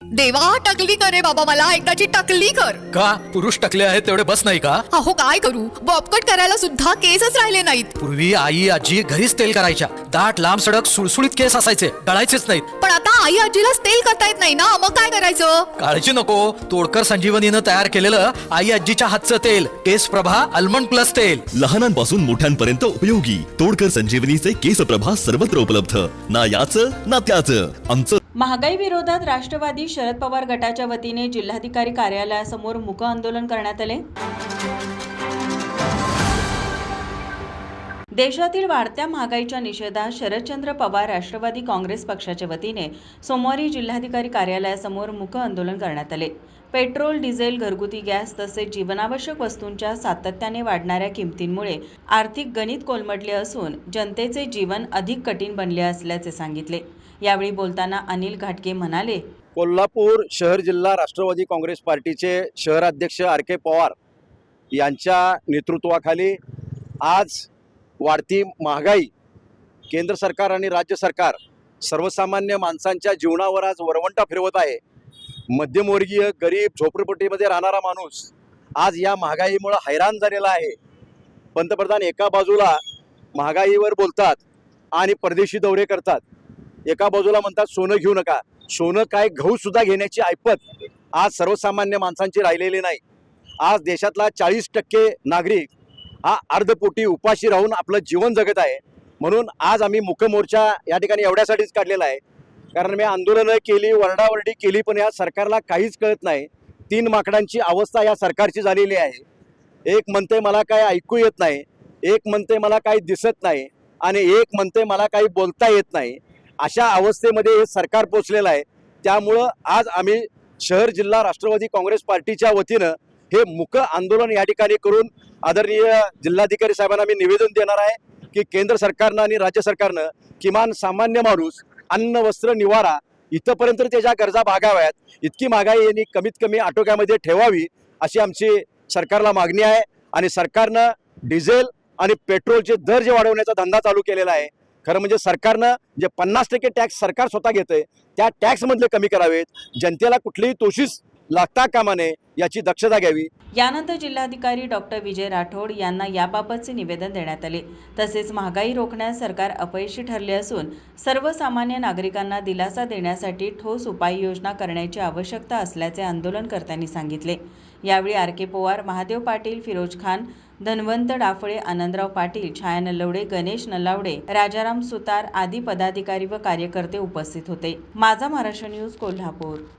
देवा टकली कर रे बाबा, मला एकदाची टकली कर. का पुरुष टकले आहेत तेवढे बस नाही का? अहो काय करू, बॉबकट करायला सुद्धा केसच राहिले नाहीत. पूर्वी आई आजी घरीच तेल करायच्या. दाट लांब सडक सुळसुळीत केस असायचे, गळायचेच नाहीत. पण आता आई आजीलाच तेल करता येत नाही ना, मग काय करायचं? काळजी नको, तोडकर संजीवनीनं तयार केलेलं आई आजीच्या हातचं तेल केस प्रभा अल्मंड प्लस तेल. लहानांपासून मोठ्यांपर्यंत उपयोगी तोडकर संजीवनीचे केस प्रभा सर्वत्र उपलब्ध. ना याचं ना त्याचं आमचं. महागाई विरोधात राष्ट्रवादी शरद पवार गटाच्या वतीने जिल्हाधिकारी कार्यालयासमोर मूक आंदोलन करण्यात आले. देशातील वाढत्या महागाईच्या निषेधात शरदचंद्र पवार राष्ट्रवादी काँग्रेस पक्षाच्या वतीने सोमवारी जिल्हाधिकारी कार्यालयासमोर मूक आंदोलन करण्यात आले. पेट्रोल, डिझेल, घरगुती गॅस तसेच जीवनावश्यक वस्तूंच्या सातत्याने वाढणाऱ्या किमतींमुळे आर्थिक गणित कोलमडले असून जनतेचे जीवन अधिक कठीण बनले असल्याचे सांगितले. यावेळी बोलताना अनिल घाटगे म्हणाले, कोल्हापूर शहर जिल्हा राष्ट्रवादी काँग्रेस पार्टीचे शहराध्यक्ष आर.के. पवार यांच्या नेतृत्वाखाली आज वाढती महागाई, केंद्र सरकार आणि राज्य सरकार सर्वसामान्य माणसांच्या जीवनावर आज वरवंटा फिरवत आहे. मध्यमवर्गीय, गरीब, झोपडपट्टीमध्ये राहणारा माणूस आज या महागाईमुळे हैराण झालेला आहे. पंतप्रधान एका बाजूला महागाईवर बोलतात आणि परदेशी दौरे करतात. एका बाजूला म्हणतात सोनं घेऊ नका. सोनं काय, गहू सुद्धा घेण्याची ऐपत आज सर्वसामान्य माणसांची राहिलेली नाही. आज देशातला 40% नागरिक हा अर्धपोटी उपाशी राहून आपलं जीवन जगत आहे. म्हणून आज आम्ही मूक मोर्चा या ठिकाणी एवढ्यासाठीच काढलेला आहे, कारण मी आंदोलनं केली, वरडावरडी केली, पण या सरकारला काहीच कळत नाही. 3 माकडांची अवस्था या सरकारची झालेली आहे. एक म्हणते मला काय ऐकू येत नाही, एक म्हणते मला काही दिसत नाही, आणि एक म्हणते मला काही बोलता येत नाही. अशा अवस्थेमध्ये हे सरकार पोचलेलं आहे. त्यामुळं आज आम्ही शहर जिल्हा राष्ट्रवादी काँग्रेस पार्टीच्या वतीनं हे मूक आंदोलन या ठिकाणी करून आदरणीय जिल्हाधिकारी साहेबांना मी निवेदन देणार आहे की केंद्र सरकारनं आणि राज्य सरकारनं किमान सामान्य माणूस अन्न, वस्त्र, निवारा इथंपर्यंत त्याच्या गरजा भागाव्यात, इतकी महागाई यांनी कमीत कमी आटोक्यामध्ये ठेवावी अशी आमची सरकारला मागणी आहे. आणि सरकारनं डिझेल आणि पेट्रोलचे दर जे वाढवण्याचा धंदा चालू केलेला आहे, खरं म्हणजे सरकारनं जे 50% टॅक्स सरकार स्वतः घेतंय त्या टॅक्समधले कमी करावेत. जनतेला कुठलीही तोशीस लागता कामा नये याची दक्षता घ्यावी. यानंतर जिल्हाधिकारी डॉक्टर विजय राठोड यांना याबाबतचे निवेदन देण्यात आले. तसेच महागाई रोखण्यास सरकार अपयशी ठरले असून सर्वसामान्य नागरिकांना दिलासा देण्यासाठी ठोस उपाययोजना करण्याची आवश्यकता असल्याचे आंदोलनकर्त्यांनी सांगितले. यावेळी आर.के. पवार, महादेव पाटील, फिरोज खान, धन्वंत डाफळे, आनंदराव पाटील, छाया नलवडे, गणेश नलावडे, राजाराम सुतार आदी पदाधिकारी व कार्यकर्ते उपस्थित होते. माझा महाराष्ट्र न्यूज, कोल्हापूर.